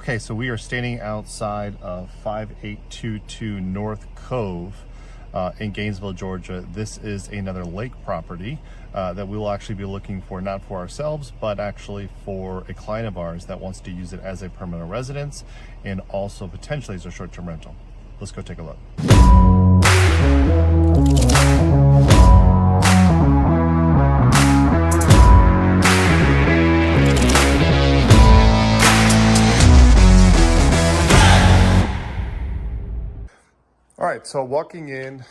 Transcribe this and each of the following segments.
Okay, so we are standing outside of 5822 North Cove in Gainesville, Georgia. This is another lake property that we will actually be looking for, not for ourselves, but actually for a client of ours that wants to use it as a permanent residence and also potentially as a short-term rental. Let's go take a look. All right, so walking in,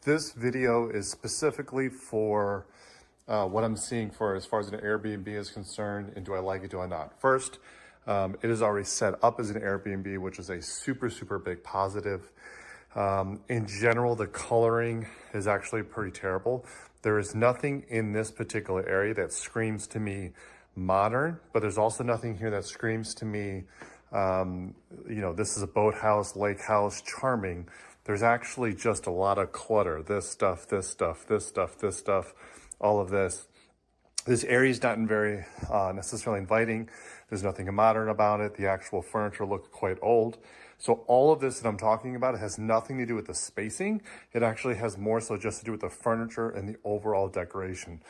this video is specifically for what I'm seeing for as far as an Airbnb is concerned, and do I like it, do I not? First, it is already set up as an Airbnb, which is a super big positive. In general, the coloring is actually pretty terrible. There is nothing in this particular area that screams to me modern, but there's also nothing here that screams to me this is a boathouse, lake house, charming. There's actually just a lot of clutter. This stuff, all of this. This area is not very necessarily inviting. There's nothing modern about it. The actual furniture looks quite old. So all of this that I'm talking about, it has nothing to do with the spacing. It actually has more so just to do with the furniture and the overall decoration.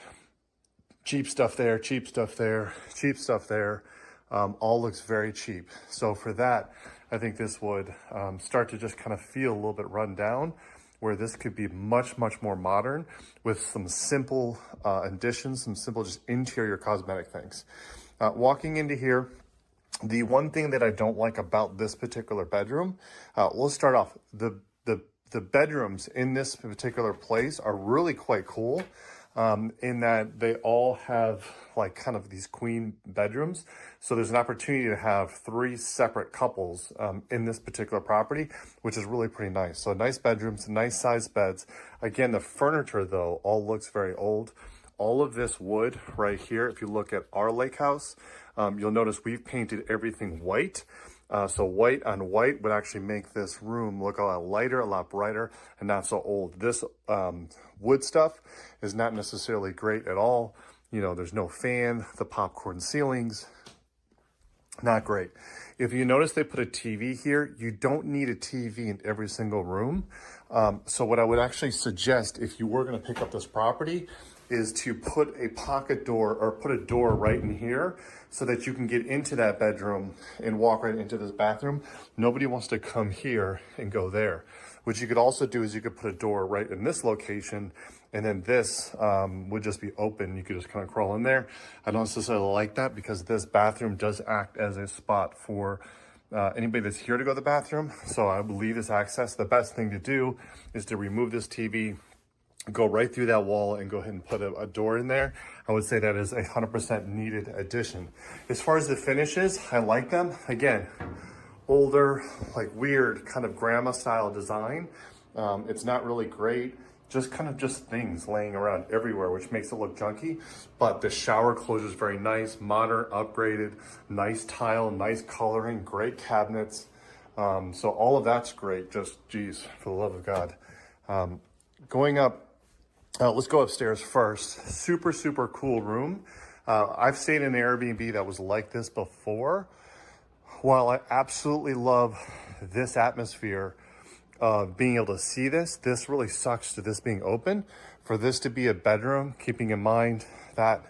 Cheap stuff there, cheap stuff there, cheap stuff there. All looks very cheap. So for that, I think this would start to just kind of feel a little bit run down, where this could be much more modern with some simple additions, some simple just interior cosmetic things. Walking into here, the one thing that I don't like about this particular bedroom, let's start off. The bedrooms in this particular place are really quite cool. In that they all have like kind of these queen bedrooms. So there's an opportunity to have 3 separate couples in this particular property, which is really pretty nice. So nice bedrooms, nice sized beds. Again, the furniture though, all looks very old. All of this wood right here, if you look at our lake house, you'll notice we've painted everything white. So white on white would actually make this room look a lot lighter, a lot brighter, and not so old. This wood stuff is not necessarily great at all. You know, there's no fan, the popcorn ceilings, not great. If you notice they put a TV here, you don't need a TV in every single room. So what I would actually suggest if you were gonna pick up this property is to put a pocket door or put a door right in here so that you can get into that bedroom and walk right into this bathroom. Nobody wants to come here and go there. What you could also do is you could put a door right in this location, and then this would just be open. You could just kind of crawl in there. I don't necessarily like that because this bathroom does act as a spot for anybody that's here to go to the bathroom. So I believe this access, the best thing to do is to remove this TV, go right through that wall and go ahead and put a door in there. I would say that is 100% needed addition. As far as the finishes, I like them. Again, older, like weird kind of grandma style design. It's not really great. Just things laying around everywhere, which makes it look junky. But the shower closure is very nice, modern, upgraded, nice tile, nice coloring, great cabinets. So all of that's great. Just, geez, for the love of God. Going up, let's go upstairs first. Super cool room. I've stayed in an Airbnb that was like this before. While I absolutely love this atmosphere of being able to see this really sucks to this being open. For this to be a bedroom, keeping in mind that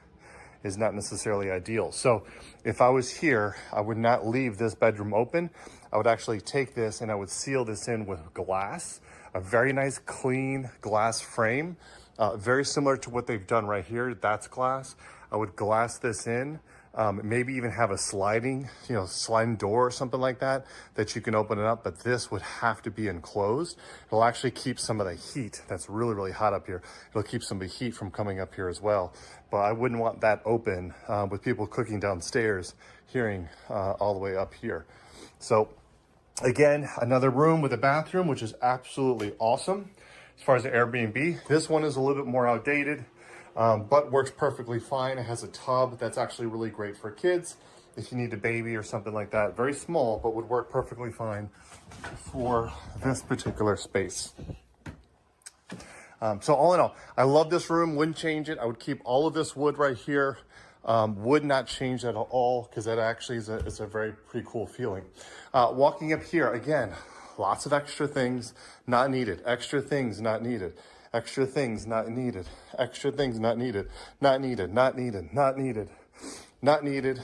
is not necessarily ideal. So if I was here, I would not leave this bedroom open. I would actually take this and I would seal this in with glass, a very nice clean glass frame, very similar to what they've done right here. That's glass. I would glass this in, maybe even have a sliding door or something like that you can open it up, but this would have to be enclosed. It'll actually keep some of the heat that's really hot up here. It'll keep some of the heat from coming up here as well. But I wouldn't want that open with people cooking downstairs, hearing all the way up here. So again, another room with a bathroom, which is absolutely awesome. As far as the Airbnb, this one is a little bit more outdated, but works perfectly fine. It has a tub that's actually really great for kids if you need a baby or something like that. Very small, but would work perfectly fine for this particular space. So all in all, I love this room, wouldn't change it. I would keep all of this wood right here. Would not change that at all, because that actually is a very pretty cool feeling. Walking up here, again, lots of extra things not needed, extra things not needed, extra things not needed, extra things not needed, not needed, not needed, not needed, not needed,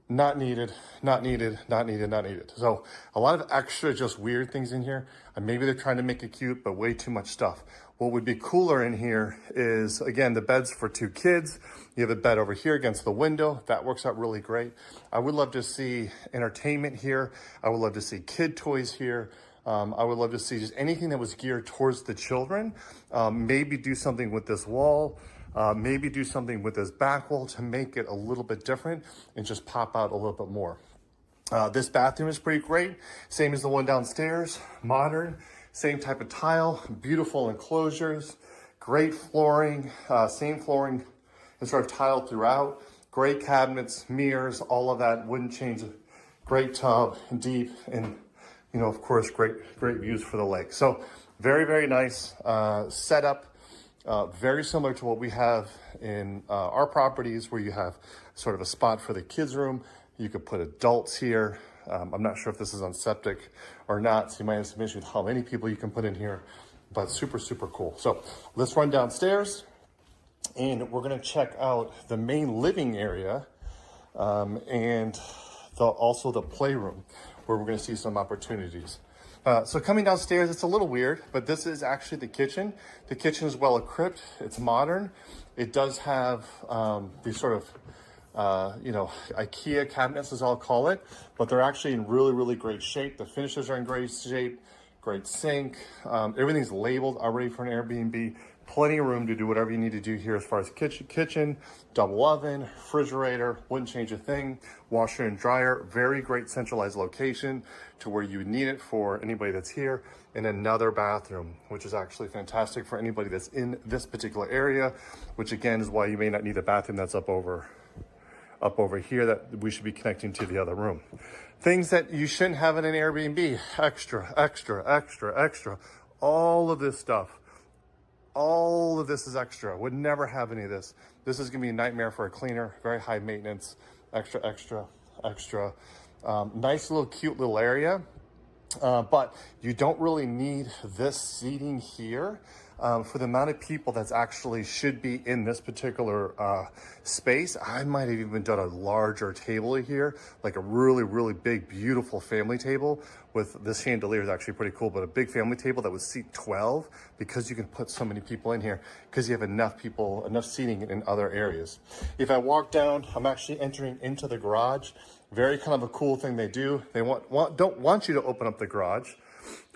not needed, not needed, not needed, not needed. So a lot of extra just weird things in here. And maybe they're trying to make it cute, but way too much stuff. What would be cooler in here is, again, the bed's for 2 kids. You have a bed over here against the window. That works out really great. I would love to see entertainment here. I would love to see kid toys here. I would love to see just anything that was geared towards the children. Maybe do something with this wall. Maybe do something with this back wall to make it a little bit different and just pop out a little bit more. This bathroom is pretty great. Same as the one downstairs, modern, same type of tile, beautiful enclosures, great flooring, same flooring and sort of tile throughout, great cabinets, mirrors, all of that, wouldn't change it. Great tub, deep, and of course, great views for the lake. So very, very nice setup. Very similar to what we have in our properties, where you have sort of a spot for the kids' room. You could put adults here. I'm not sure if this is on septic or not, so you might have some issues with how many people you can put in here, but super, super cool. So let's run downstairs, and we're gonna check out the main living area and also the playroom, where we're gonna see some opportunities. So coming downstairs, it's a little weird, but this is actually the kitchen. The kitchen is well equipped. It's modern. It does have these sort of, IKEA cabinets, as I'll call it, but they're actually in really, really great shape. The finishes are in great shape, great sink. Everything's labeled already for an Airbnb. Plenty of room to do whatever you need to do here as far as kitchen, double oven, refrigerator, wouldn't change a thing, washer and dryer, very great centralized location to where you would need it for anybody that's here, and another bathroom, which is actually fantastic for anybody that's in this particular area, which again is why you may not need a bathroom that's up over here, that we should be connecting to the other room. Things that you shouldn't have in an Airbnb, extra, extra, extra, extra, all of this stuff. All of this is extra. Would never have any of this. This is gonna be a nightmare for a cleaner. Very high maintenance. Extra, extra, extra. Nice little cute little area. But you don't really need this seating here for the amount of people that's actually should be in this particular space. I might have even done a larger table here, like a really, really big, beautiful family table with this chandelier is actually pretty cool, but a big family table that would seat 12, because you can put so many people in here because you have enough people, enough seating in other areas. If I walk down, I'm actually entering into the garage. Very kind of a cool thing they do. They don't want you to open up the garage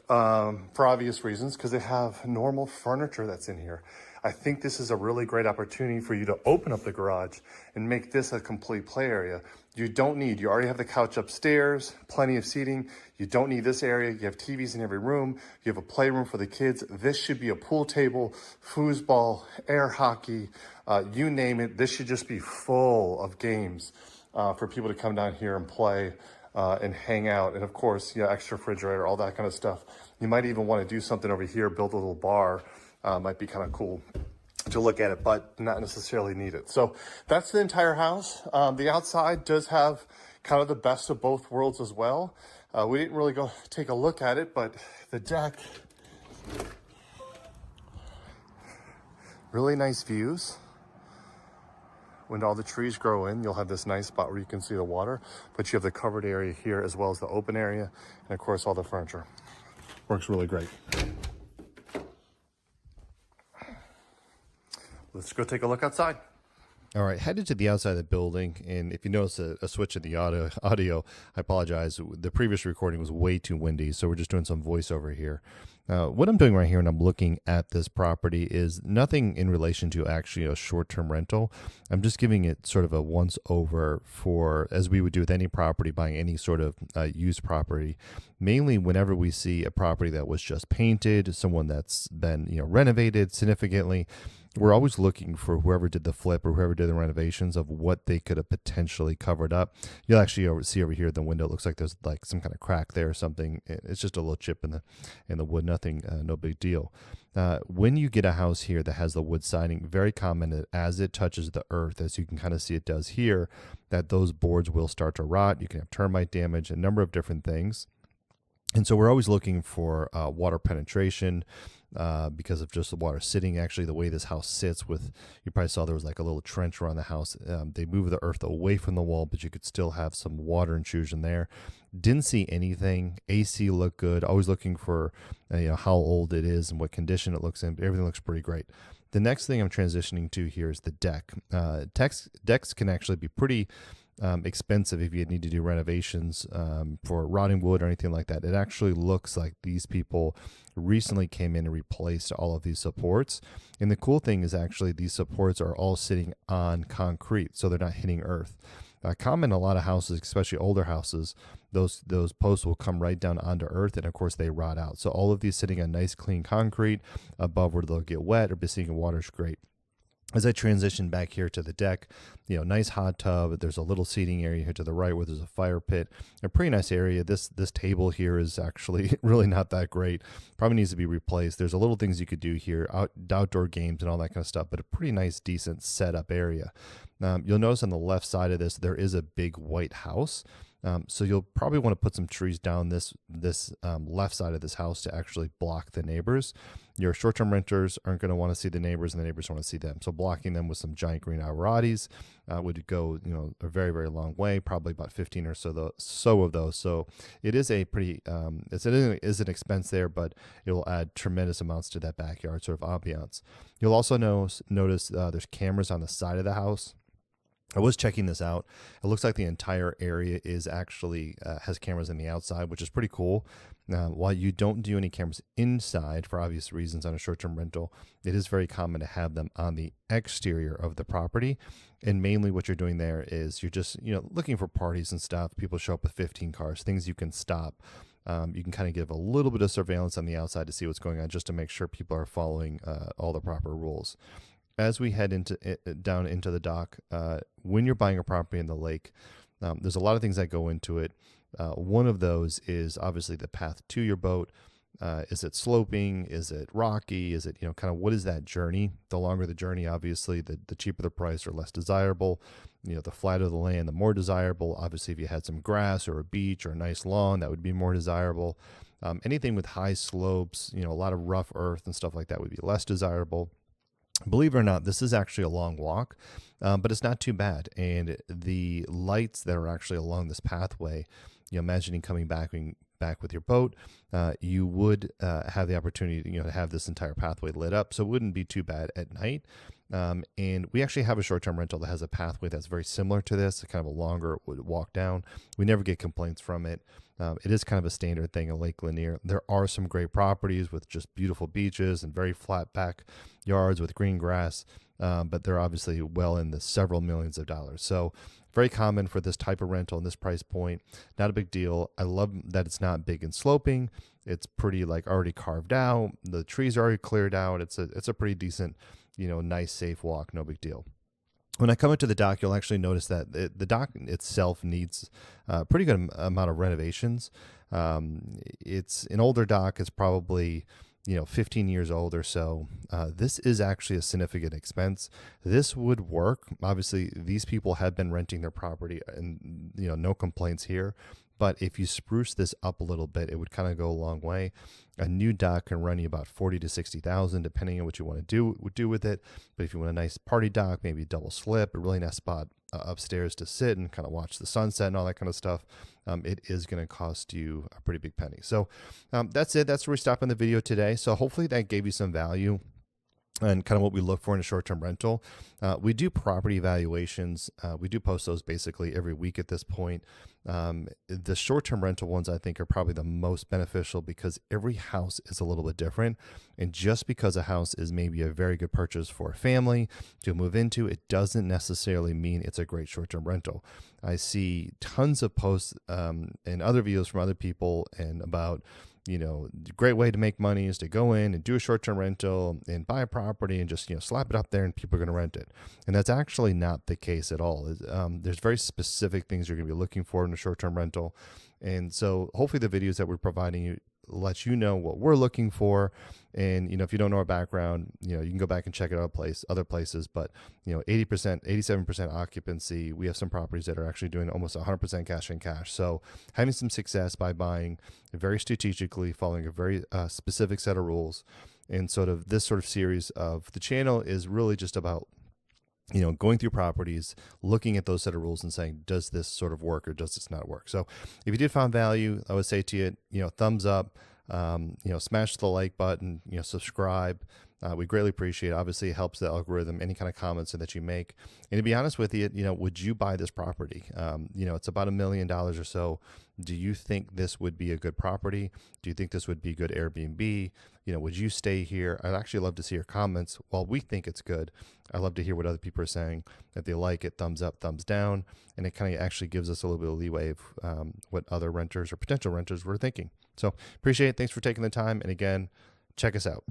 for obvious reasons, because they have normal furniture that's in here. I think this is a really great opportunity for you to open up the garage and make this a complete play area. You already have the couch upstairs, plenty of seating. You don't need this area. You have TVs in every room. You have a playroom for the kids. This should be a pool table, foosball, air hockey, you name it. This should just be full of games for people to come down here and play and hang out. And of course, extra refrigerator, all that kind of stuff. You might even want to do something over here, build a little bar. Might be kind of cool to look at it, but not necessarily need it. So that's the entire house. The outside does have kind of the best of both worlds as well. We didn't really go take a look at it, but the deck, really nice views. When all the trees grow in, you'll have this nice spot where you can see the water, but you have the covered area here as well as the open area, and of course all the furniture. Works really great. Let's go take a look outside. All right, headed to the outside of the building, and if you notice a switch in the audio, I apologize. The previous recording was way too windy, so we're just doing some voiceover here. What I'm doing right here, and I'm looking at this property, is nothing in relation to actually a short-term rental. I'm just giving it sort of a once-over for, as we would do with any property, buying any sort of used property. Mainly whenever we see a property that was just painted, someone that's been renovated significantly, we're always looking for whoever did the flip or whoever did the renovations of what they could have potentially covered up. You'll actually see over here the window, it looks like there's like some kind of crack there or something. It's just a little chip in the wood, nothing, no big deal. When you get a house here that has the wood siding, very common that as it touches the earth, as you can kind of see it does here, that those boards will start to rot. You can have termite damage, a number of different things. And so we're always looking for water penetration because of just the water sitting. Actually, the way this house sits with, you probably saw there was like a little trench around the house. They moved the earth away from the wall, but you could still have some water intrusion there. Didn't see anything. AC looked good. Always looking for how old it is and what condition it looks in. Everything looks pretty great. The next thing I'm transitioning to here is the deck. Decks can actually be pretty expensive if you need to do renovations for rotting wood or anything like that. It actually looks like these people recently came in and replaced all of these supports. And the cool thing is actually these supports are all sitting on concrete, so they're not hitting earth. Common in a lot of houses, especially older houses, those posts will come right down onto earth, and of course they rot out. So all of these sitting on nice clean concrete above where they'll get wet or be seeing water is great. As I transition back here to the deck, nice hot tub. There's a little seating area here to the right where there's a fire pit. A pretty nice area. This table here is actually really not that great. Probably needs to be replaced. There's a little things you could do here, outdoor games and all that kind of stuff, but a pretty nice, decent setup area. You'll notice on the left side of this, there is a big white house. So you'll probably want to put some trees down this left side of this house to actually block the neighbors. Your short-term renters aren't going to want to see the neighbors, and the neighbors want to see them. So blocking them with some giant green arborvitaes would go a very, very long way, probably about 15 or so of those. So it is a pretty it is an expense there, but it will add tremendous amounts to that backyard sort of ambiance. You'll also notice there's cameras on the side of the house. I was checking this out. It looks like the entire area is actually has cameras on the outside, which is pretty cool. While you don't do any cameras inside for obvious reasons on a short-term rental, it is very common to have them on the exterior of the property. And mainly what you're doing there is you're just looking for parties and stuff. People show up with 15 cars, things you can stop. You can kind of give a little bit of surveillance on the outside to see what's going on, just to make sure people are following all the proper rules. As we head down into the dock, when you're buying a property in the lake, there's a lot of things that go into it. One of those is obviously the path to your boat. Is it sloping? Is it rocky? Is it, kind of what is that journey? The longer the journey, obviously, the cheaper the price or less desirable. The flatter the land, the more desirable. Obviously, if you had some grass or a beach or a nice lawn, that would be more desirable. Anything with high slopes, a lot of rough earth and stuff like that would be less desirable. Believe it or not, this is actually a long walk, but it's not too bad. And the lights that are actually along this pathway, imagining coming back with your boat, you would have the opportunity to have this entire pathway lit up, so it wouldn't be too bad at night. And we actually have a short-term rental that has a pathway that's very similar to this, kind of a longer walk down. We never get complaints from it. It is kind of a standard thing in Lake Lanier. There are some great properties with just beautiful beaches and very flat back yards with green grass, but they're obviously well in the several millions of dollars. So very common for this type of rental and this price point. Not a big deal. I love that it's not big and sloping. It's pretty already carved out. The trees are already cleared out. It's a pretty decent, nice, safe walk. No big deal. When I come into the dock, you'll actually notice that the dock itself needs a pretty good amount of renovations. It's an older dock. It's probably 15 years old or so. This is actually a significant expense. This would work. Obviously, these people have been renting their property, and no complaints here. But if you spruce this up a little bit, it would kind of go a long way. A new dock can run you about $40,000 to $60,000, depending on what you want to do with it. But if you want a nice party dock, maybe a double slip, a really nice spot upstairs to sit and kind of watch the sunset and all that kind of stuff, it is going to cost you a pretty big penny. So that's it. That's where we stop in the video today. So hopefully that gave you some value and kind of what we look for in a short-term rental. We do property evaluations. We do post those basically every week at this point. The short-term rental ones I think are probably the most beneficial because every house is a little bit different. And just because a house is maybe a very good purchase for a family to move into, it doesn't necessarily mean it's a great short-term rental. I see tons of posts and other videos from other people and about, the great way to make money is to go in and do a short-term rental and buy a property and just, slap it up there and people are going to rent it. And that's actually not the case at all. There's very specific things you're going to be looking for in a short-term rental. And so hopefully the videos that we're providing you let you know what we're looking for. And, if you don't know our background, you can go back and check it out other places, but 80%, 87% occupancy. We have some properties that are actually doing almost 100% cash in cash. So having some success by buying very strategically, following a very specific set of rules. And this sort of series of the channel is really just about going through properties, looking at those set of rules and saying, does this sort of work or does this not work? So if you did find value, I would say to you, thumbs up, smash the like button, subscribe. We greatly appreciate it. Obviously, it helps the algorithm, any kind of comments that you make. And to be honest with you, would you buy this property? It's about $1 million or so. Do you think this would be a good property? Do you think this would be good Airbnb? Would you stay here? I'd actually love to see your comments. While we think it's good, I'd love to hear what other people are saying. If they like it, thumbs up, thumbs down. And it kind of actually gives us a little bit of leeway of what other renters or potential renters were thinking. So appreciate it. Thanks for taking the time. And again, check us out.